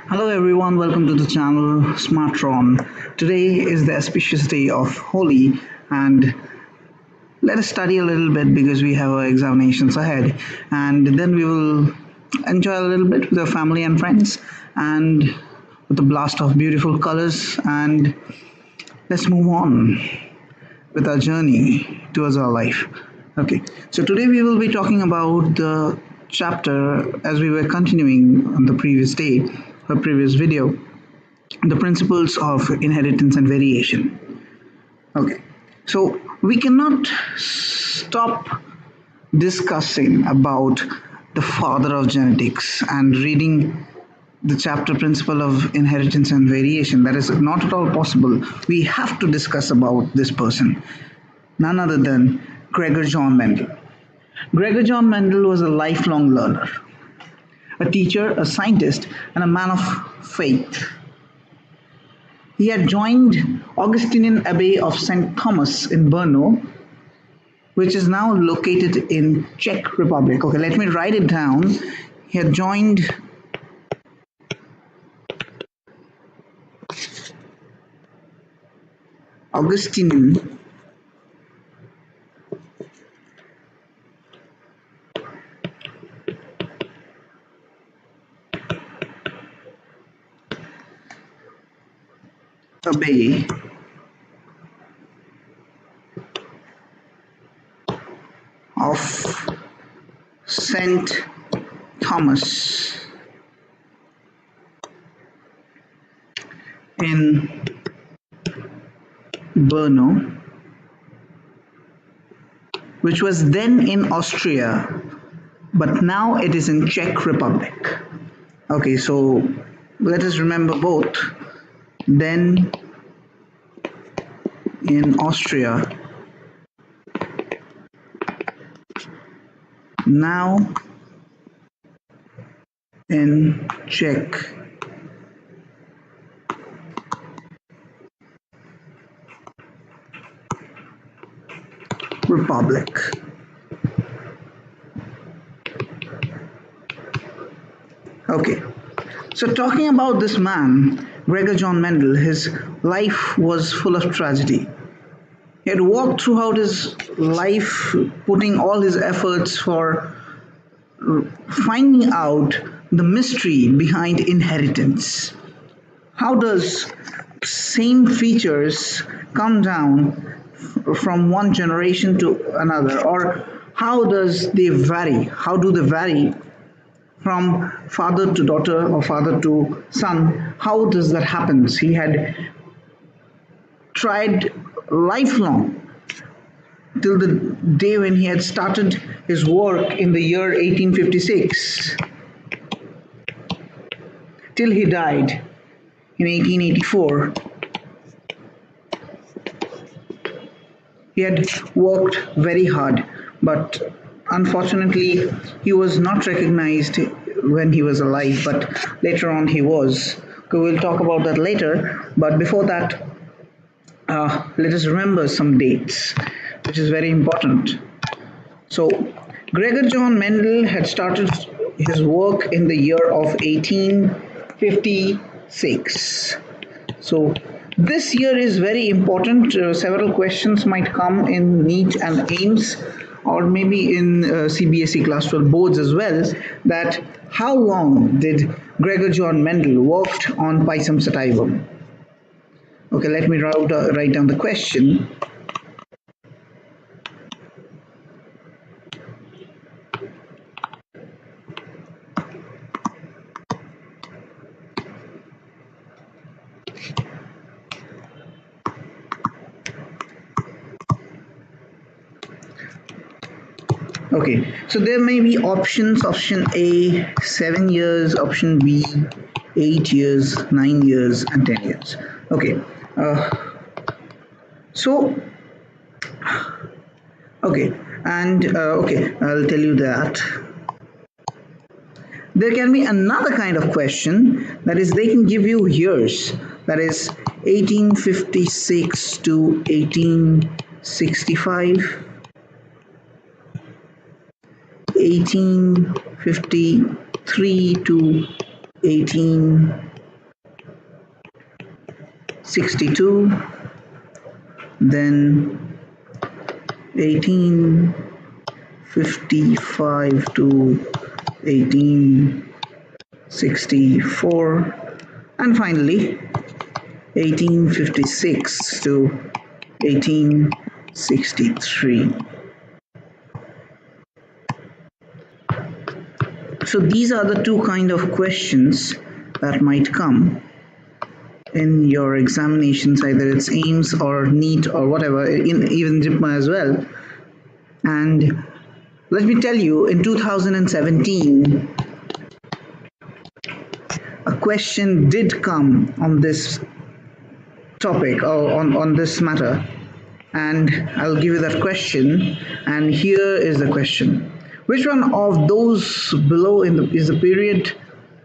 Hello everyone, welcome to the channel Smartron. Today is the auspicious day of Holi and let us study a little bit because we have our examinations ahead, and then we will enjoy a little bit with our family and friends and with a blast of beautiful colors, and let's move on with our journey towards our life. Okay, so today we will be talking about the chapter as we were continuing on the previous day or previous video, the principles of inheritance and variation. Okay, so we cannot stop discussing about the father of genetics and reading the chapter principle of inheritance and variation. That is not at all possible. We have to discuss about this person, none other than Gregor Johann Mendel. Gregor Johann Mendel was a lifelong learner, a teacher, a scientist, and a man of faith. He had joined Augustinian Abbey of St. Thomas in Brno, which is now located in Czech Republic. Okay, let me write it down. He had joined Augustinian Abbey of St. Thomas in Brno, which was then in Austria, but now it is in Czech Republic. Okay, so let us remember both. Then in Austria, now in Czech Republic. Okay, so talking about this man, Gregor Johann Mendel, his life was full of tragedy. He had walked throughout his life putting all his efforts for finding out the mystery behind inheritance. How does same features come down from one generation to another, or how does they vary? How do they vary from father to daughter or father to son? How does that happen? He had tried lifelong till the day when he had started his work in the year 1856 till he died in 1884. He had worked very hard, but unfortunately he was not recognized when he was alive, but later on he was. Okay, we'll talk about that later, but before that, let us remember some dates, which is very important. So Gregor Johann Mendel had started his work in the year of 1856. So this year is very important. Several questions might come in NEET and AIIMS, or maybe in CBSE Class 12 boards as well, that how long did Gregor Johann Mendel worked on Pisum sativum? Okay, let me write down the question. Okay, so there may be options. Option A, 7 years. Option B, 8 years, 9 years, and 10 years. Okay, I'll tell you that. There can be another kind of question, that is they can give you years, that is 1856 to 1865, 1853 to 18 1862, then 1855 to 1864, and finally 1856 to 1863. So these are the two kind of questions that might come in your examinations, either it's AIIMS or NEET or whatever, even JIPMER as well. And let me tell you, in 2017, a question did come on this topic or on this matter, and I'll give you that question. And here is the question: which one of those below is the period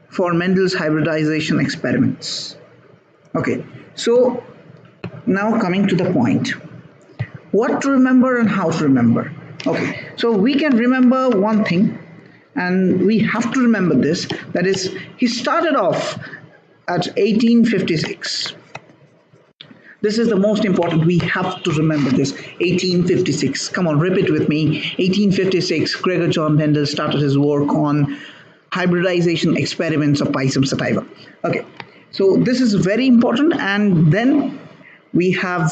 for Mendel's hybridization experiments? Okay, so now coming to the point, what to remember and how to remember. Okay, so we can remember one thing, and we have to remember this, that is, he started off at 1856. This is the most important. We have to remember this. 1856. Come on, repeat with me. 1856, Gregor Johann Mendel started his work on hybridization experiments of Pisum sativa. Okay, so this is very important. And then we have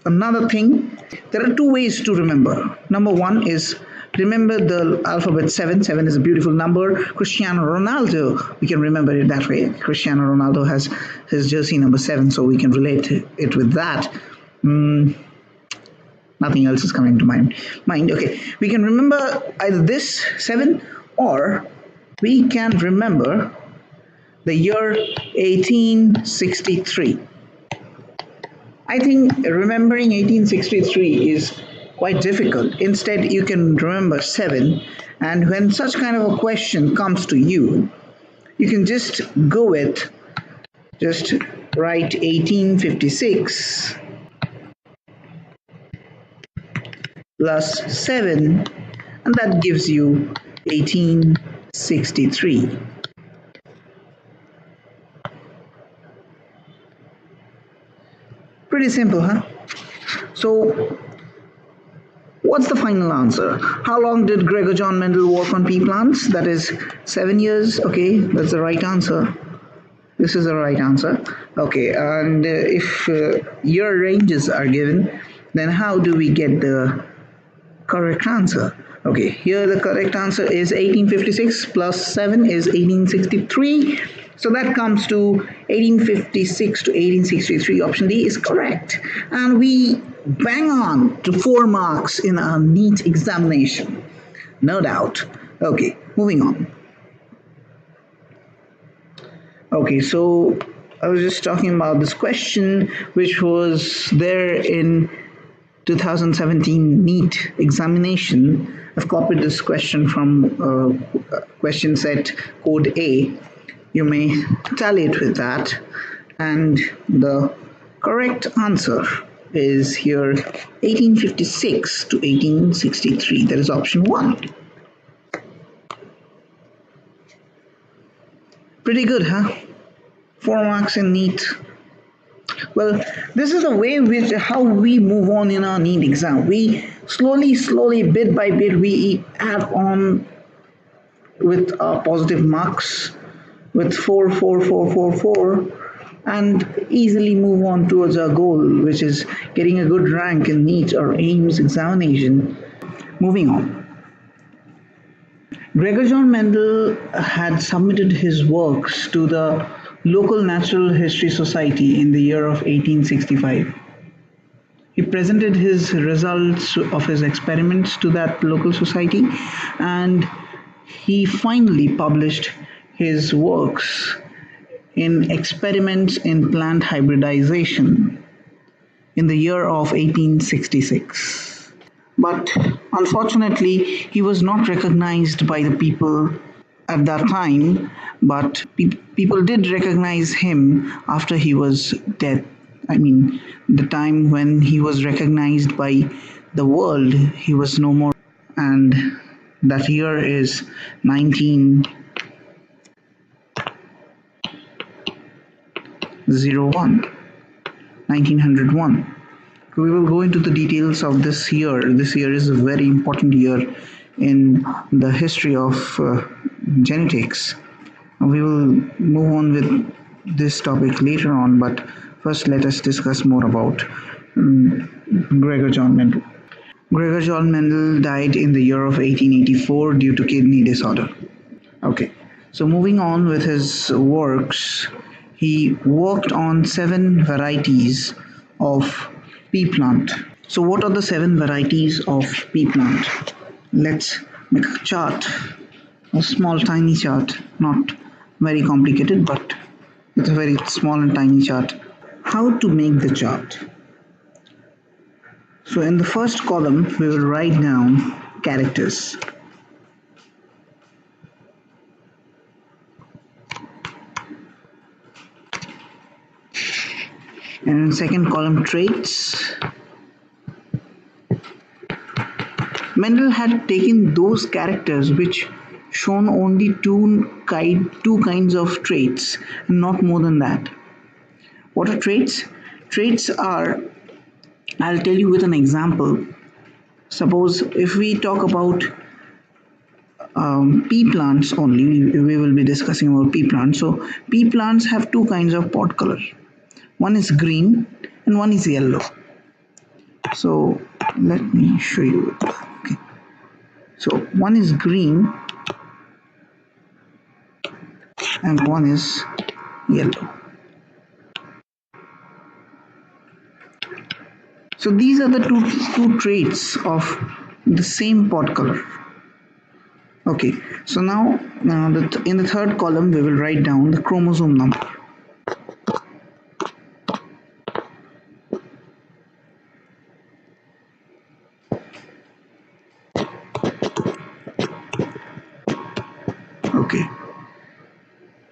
another thing. There are two ways to remember. Number one is remember the alphabet 7. 7 is a beautiful number. Cristiano Ronaldo, we can remember it that way. Cristiano Ronaldo has his jersey number 7, so we can relate it with that. Nothing else is coming to my mind. Okay, we can remember either this 7, or we can remember the year 1863. I think remembering 1863 is quite difficult. Instead, you can remember 7, and when such kind of a question comes to you, you can just go with, just write 1856 plus 7, and that gives you 1863. Pretty simple, huh? So what's the final answer? How long did Gregor Johann Mendel work on pea plants? That is 7 years. Okay, that's the right answer. This is the right answer. Okay, and if year ranges are given, then how do we get the correct answer? Okay, here the correct answer is 1856 plus 7 is 1863. So that comes to 1856 to 1863. Option D is correct. And we bang on to 4 marks in our NEET examination. No doubt. Okay, moving on. Okay, so I was just talking about this question which was there in 2017 NEET examination. I've copied this question from question set code A. You may tally it with that, and the correct answer is here 1856 to 1863. That is option 1. Pretty good, huh? 4 marks in NEET. Well, this is the way which how we move on in our NEET exam. We slowly, bit by bit, we add on with our positive marks with 4, 4, 4, 4, 4, and easily move on towards our goal, which is getting a good rank in NEET or AIIMS examination. Moving on. Gregor Johann Mendel had submitted his works to the local Natural History Society in the year of 1865. He presented his results of his experiments to that local society, and he finally published his works in Experiments in Plant Hybridization in the year of 1866. But unfortunately, he was not recognized by the people at that time, but people did recognize him after he was dead. I mean, the time when he was recognized by the world, he was no more, and that year is 1901. 1901. We will go into the details of this year. This year is a very important year in the history of genetics. We will move on with this topic later on, but first let us discuss more about Gregor Johann Mendel. Gregor Johann Mendel died in the year of 1884 due to kidney disorder. Okay, so moving on with his works, he worked on 7 varieties of pea plant. So what are the 7 varieties of pea plant? Let's make a chart, a small tiny chart, not very complicated, but it's a very small and tiny chart. How to make the chart? So in the first column we will write down characters. And in second column traits. Mendel had taken those characters which shown only two kinds of traits, not more than that. What are traits? Traits are, I'll tell you with an example. Suppose if we talk about pea plants only, we will be discussing about pea plants. So pea plants have 2 kinds of pod color. One is green and one is yellow. So let me show you. Okay. So one is green and one is yellow. So these are the two traits of the same pod color. Okay, so now in the third column we will write down the chromosome number. Okay,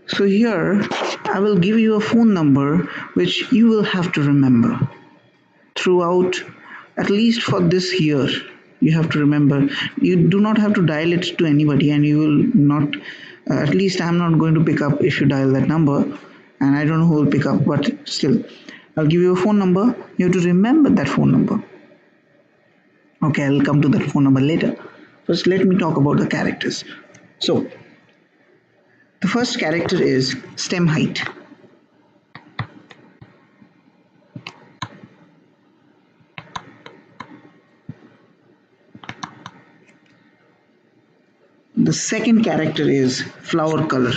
so here I will give you a phone number which you will have to remember throughout, at least for this year. You have to remember. You do not have to dial it to anybody, and you will not, at least I'm not going to pick up if you dial that number, and I don't know who will pick up, but still I'll give you a phone number. You have to remember that phone number. Okay, I'll come to that phone number later. First let me talk about the characters. So the first character is stem height. The second character is flower color.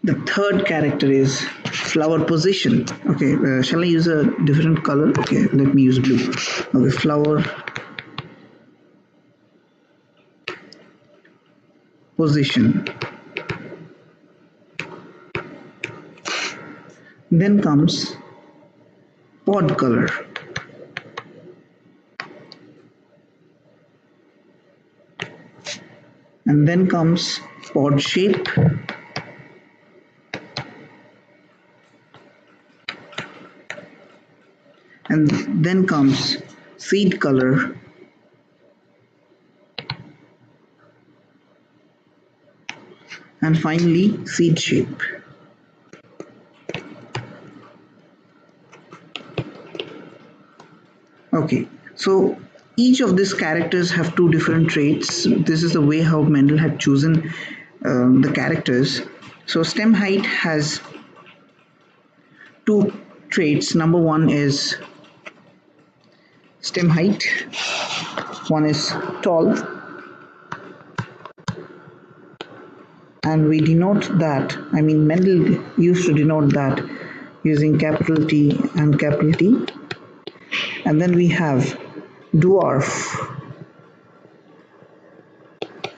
The third character is flower position. Okay, shall I use a different color? Okay, let me use blue. Okay, flower position. Then comes pod color. And then comes pod shape. And then comes seed color. And finally seed shape. Okay, so each of these characters have 2 different traits. This is the way how Mendel had chosen the characters. So stem height has 2 traits. Number 1 is stem height. One is tall, and we denote that, I mean Mendel used to denote that using capital T and capital T. And then we have dwarf,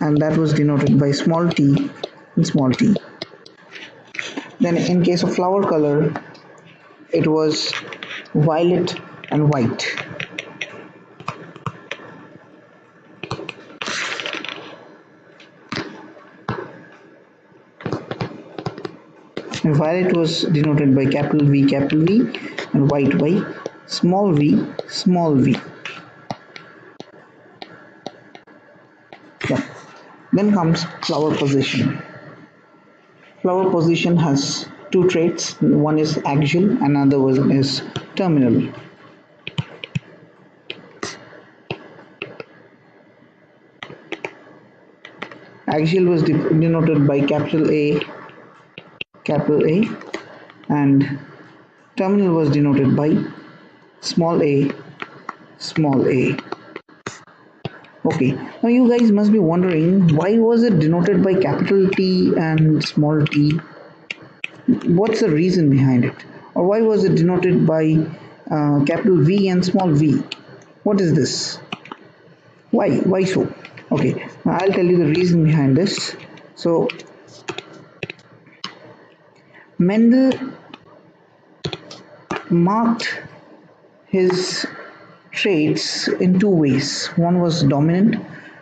and that was denoted by small t and small t. Then in case of flower color, it was violet and white. And violet was denoted by capital V, and white by small v, small v. Then comes flower position. Flower position has two traits. One is axial, another one is terminal. Axial was denoted by capital A, and terminal was denoted by small a, small a. Okay, now you guys must be wondering, why was it denoted by capital T and small t? What's the reason behind it? Or why was it denoted by capital V and small v? What is this? Why so? Okay, now I'll tell you the reason behind this. So Mendel marked his traits in two ways. One was dominant,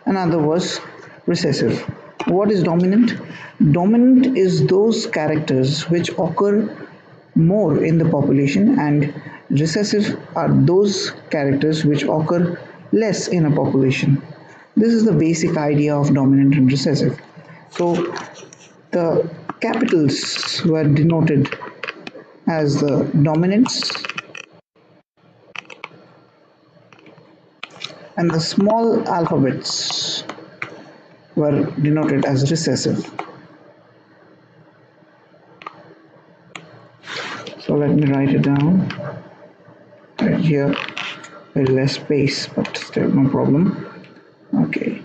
another was recessive. What is dominant? Dominant is those characters which occur more in the population, and recessive are those characters which occur less in a population. This is the basic idea of dominant and recessive. So the capitals were denoted as the dominants and the small alphabets were denoted as recessive. So let me write it down right here. Very less space, but still no problem. Okay.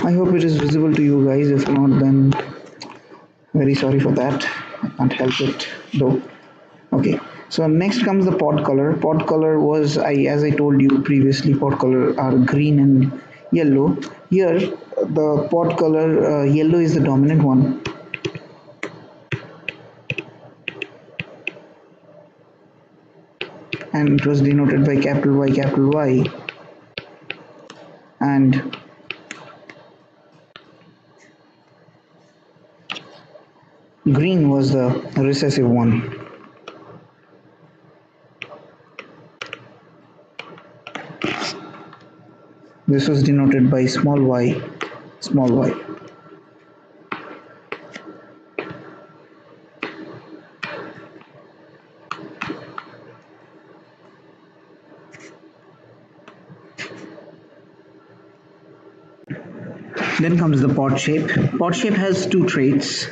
I hope it is visible to you guys. If not, then very sorry for that. I can't help it though. Okay, so next comes the pod color. Pod color was, as I told you previously, pod color are green and yellow. Here the pod color yellow is the dominant one, and it was denoted by capital Y, and green was the recessive one. This was denoted by small y, small y. Then comes the pod shape. Pod shape has two traits.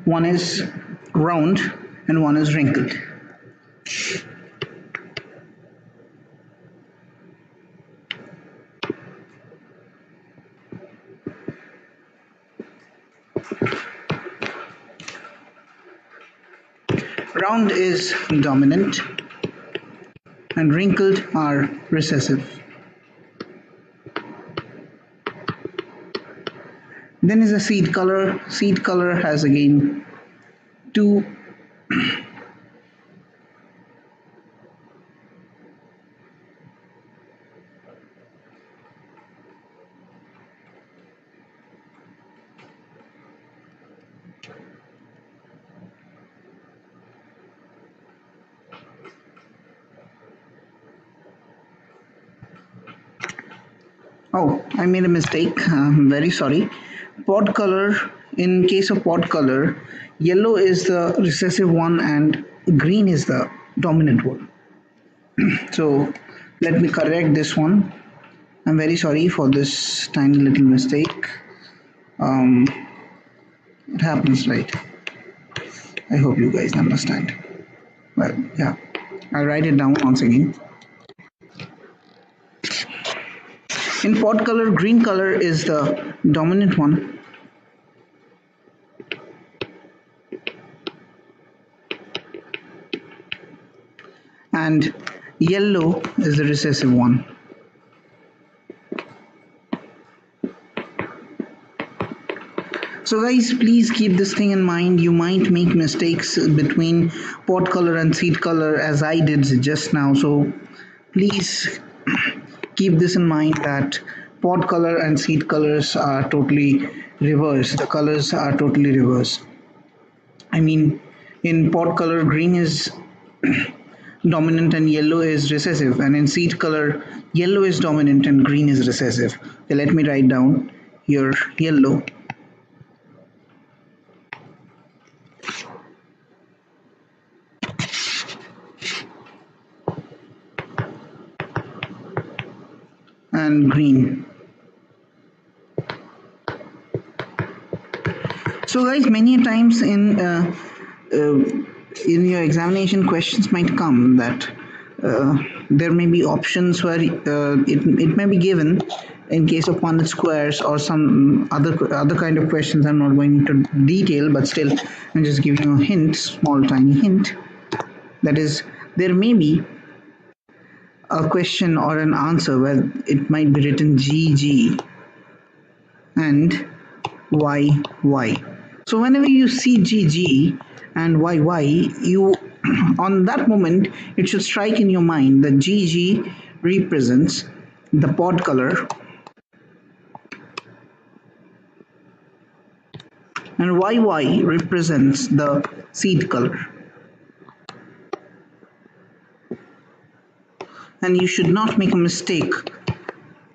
One is round and one is wrinkled. Round is dominant and wrinkled are recessive. Then is the seed color. Seed color has again two Oh, I made a mistake. I'm very sorry. Pod color, in case of pod color, yellow is the recessive one and green is the dominant one. So let me correct this one. I'm very sorry for this tiny little mistake. It happens, right? I hope you guys understand. Well, yeah, I'll write it down once again. In pod color, green color is the dominant one. And yellow is the recessive one. So guys, please keep this thing in mind. You might make mistakes between pod color and seed color as I did just now. So please keep this in mind that pod color and seed colors are totally reversed. The colors are totally reversed. I mean, in pod color, green is dominant and yellow is recessive, and in seed color, yellow is dominant and green is recessive. Okay, let me write down here yellow. And green. So guys, many times in your examination, questions might come that there may be options where it may be given in case of Punnett squares or some other kind of questions. I'm not going into detail, but still I'm just giving you a hint, small tiny hint, that is, there may be a question or an answer where it might be written GG and YY. So whenever you see GG and YY, you on that moment it should strike in your mind that GG represents the pod color and YY represents the seed color. And you should not make a mistake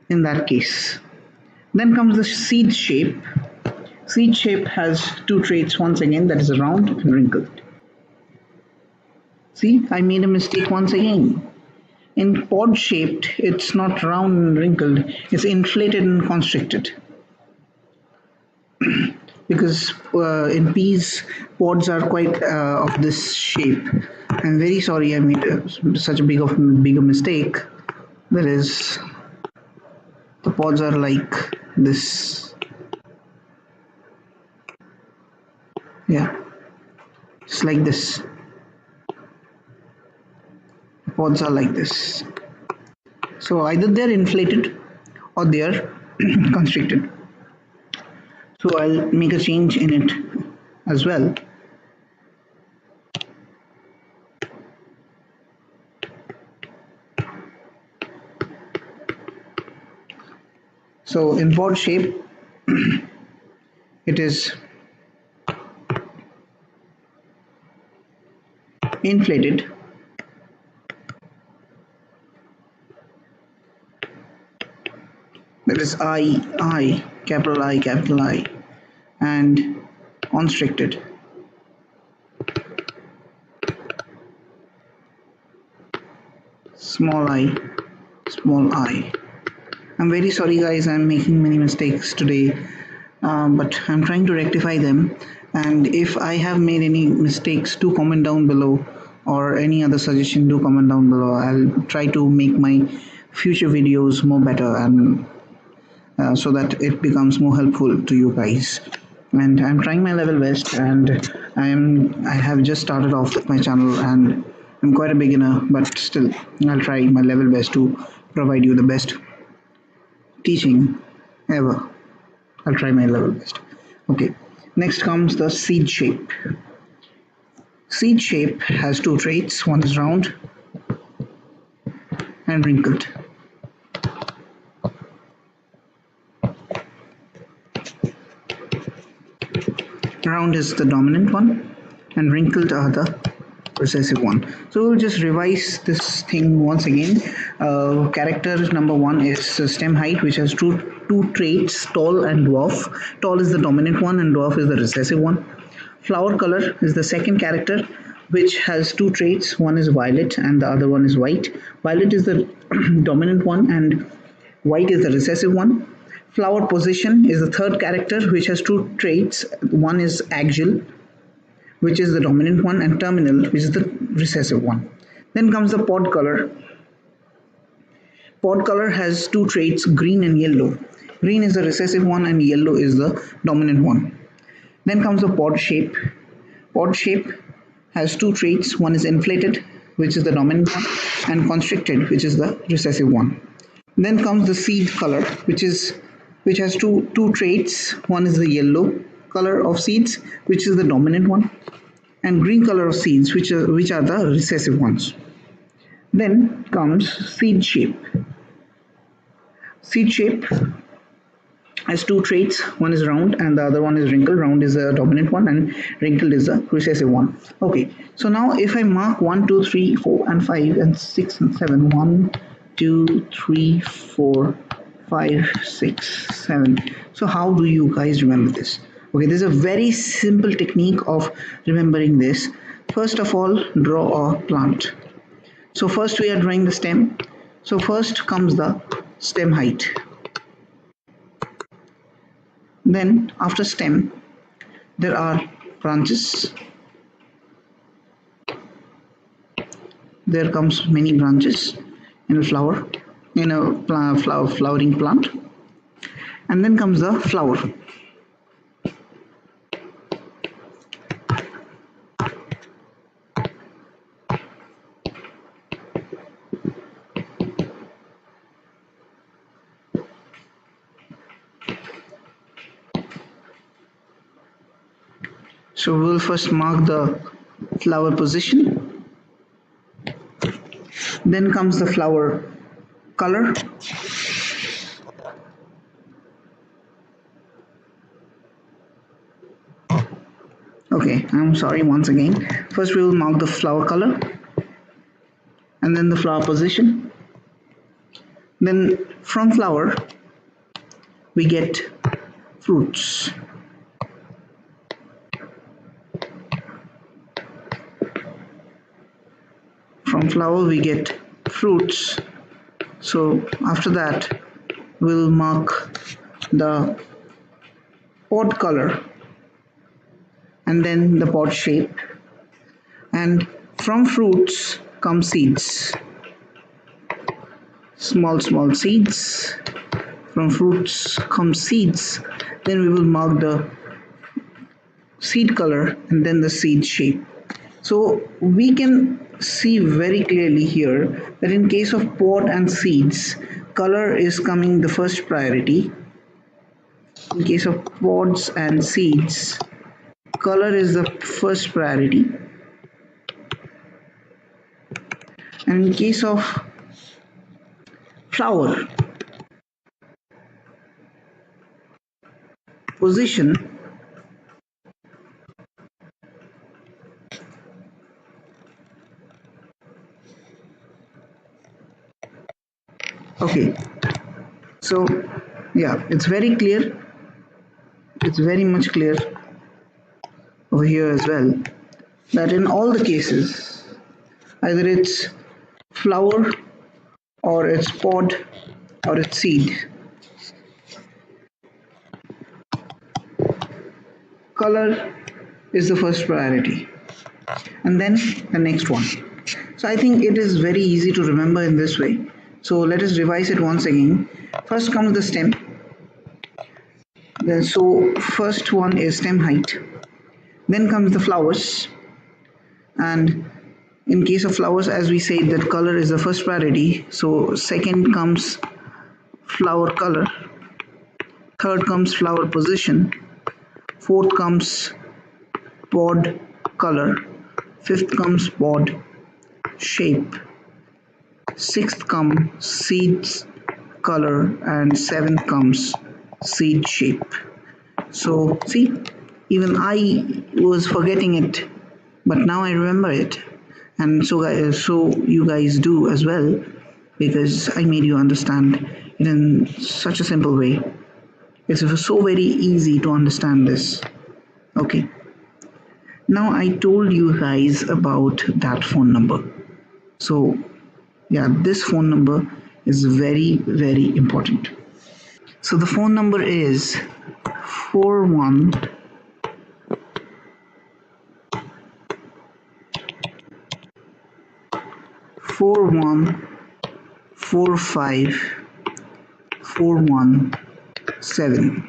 in that case. Then comes the seed shape. Seed shape has two traits once again, that is round and wrinkled. See, I made a mistake once again. In pod shaped, it's not round and wrinkled, it's inflated and constricted. Because in peas, pods are quite of this shape. I'm very sorry I made such a bigger mistake. That is, the pods are like this. Yeah, just like this. The pods are like this. So either they're inflated or they're constricted. So I'll make a change in it as well. So in pod shape, it is inflated, that is capital I, and constricted. Small I, small I. I'm very sorry guys, I'm making many mistakes today, but I'm trying to rectify them. And if I have made any mistakes, do comment down below, or any other suggestion, do comment down below. I'll try to make my future videos more better, and so that it becomes more helpful to you guys. And I'm trying my level best, and I have just started off with my channel, and I'm quite a beginner, but still I'll try my level best to provide you the best teaching ever. I'll try my level best. Okay, next comes the seed shape. Seed shape has two traits. One is round and wrinkled. Round is the dominant one and wrinkled are the recessive one. So we'll just revise this thing once again. Character number one is stem height, which has two traits, tall and dwarf. Tall is the dominant one and dwarf is the recessive one. Flower color is the second character, which has two traits. One is violet and the other one is white. Violet is the dominant one and white is the recessive one. Flower position is the third character, which has two traits. One is axial, which is the dominant one, and terminal, which is the recessive one. Then comes the pod color. Pod color has two traits, green and yellow. Green is the recessive one and yellow is the dominant one. Then comes the pod shape. Pod shape has two traits. One is inflated, which is the dominant one, and constricted, which is the recessive one. Then comes the seed color, which has two traits. One is the yellow color of seeds, which is the dominant one, and green color of seeds, which are the recessive ones. Then comes seed shape. Seed shape has two traits. One is round and the other one is wrinkled. Round is the dominant one and wrinkled is the recessive one. Okay, so now if I mark 1, 2, 3, 4 and 5 and 6 and 7, 1, 2, 3, 4, 5, 6, 7. So how do you guys remember this? Okay, there's a very simple technique of remembering this. First of all, draw a plant. So first we are drawing the stem. So first comes the stem height. Then after stem, there are branches. There comes many branches in a flower, in a flowering plant. And then comes the flower. So we'll first mark the flower position. Then comes the flower color. Okay, I'm sorry once again. First we will mark the flower color and then the flower position. Then from flower we get fruits. From flower we get fruits. So after that we'll mark the pod color and then the pod shape, and from fruits come seeds, small seeds. From fruits come seeds. Then we will mark the seed color and then the seed shape. So we can see very clearly here that in case of pod and seeds, color is coming the first priority. In case of pods and seeds, color is the first priority. And in case of flower, position okay, so yeah, it's very clear, it's very much clear over here as well, that in all the cases, either it's flower or it's pod or it's seed, color is the first priority and then the next one. So I think it is very easy to remember in this way. So let us revise it once again. First comes the stem. So first one is stem height. Then comes the flowers. And in case of flowers, as we said, that color is the first priority. So second comes flower color. Third comes flower position. Fourth comes pod color. Fifth comes pod shape. Sixth comes seeds color, and seventh comes seed shape. So see, even I was forgetting it, but now I remember it, and so you guys do as well, because I made you understand it in such a simple way. It's so very easy to understand this. Okay, now I told you guys about that phone number. So yeah, this phone number is very, very important. So the phone number is 41 45 417.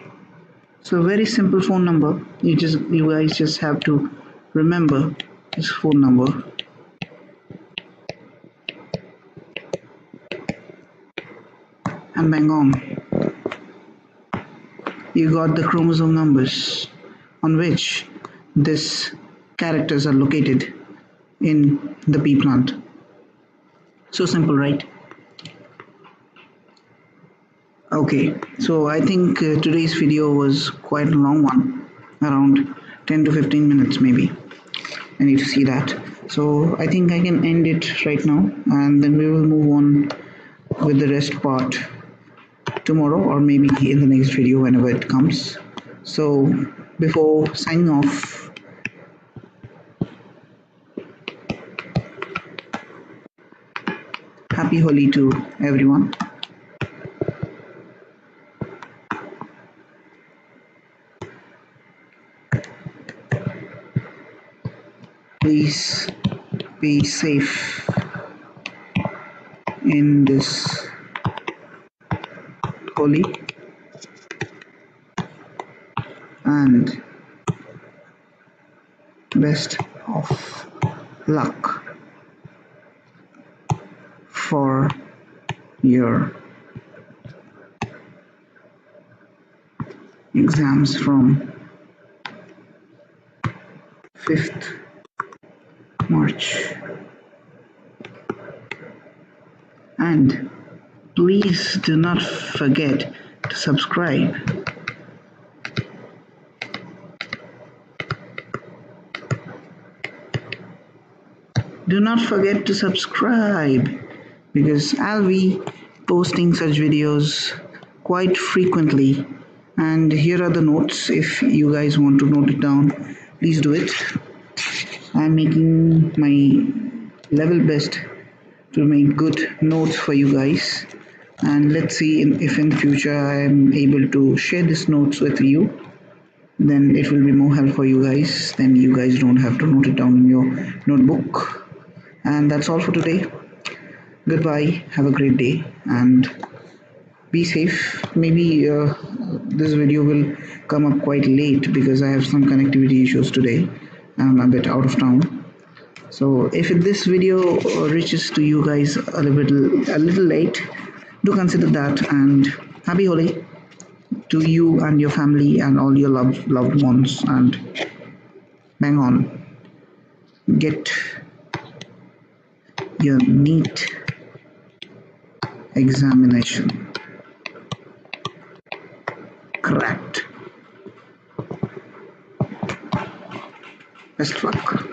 So a very simple phone number. You guys just have to remember this phone number. And bang on, you got the chromosome numbers on which these characters are located in the pea plant. So simple, right? Okay, so I think today's video was quite a long one, around 10 to 15 minutes maybe. I need to see that. So I think I can end it right now, and then we will move on with the rest part tomorrow, or maybe in the next video whenever it comes. So before signing off, happy Holi to everyone. Please be safe in this Holi, and best of luck for your exams from 5th March. And please do not forget to subscribe. Do not forget to subscribe, because I'll be posting such videos quite frequently. And here are the notes. If you guys want to note it down, please do it. I'm making my level best to make good notes for you guys, and let's see if in the future I am able to share these notes with you. Then it will be more help for you guys. Then you guys don't have to note it down in your notebook. And that's all for today. Goodbye, have a great day, and be safe. Maybe this video will come up quite late because I have some connectivity issues today. I'm a bit out of town. So if this video reaches to you guys a little late, do consider that, and happy Holi to you and your family and all your loved ones, and bang on, get your NEET examination cracked. Best luck.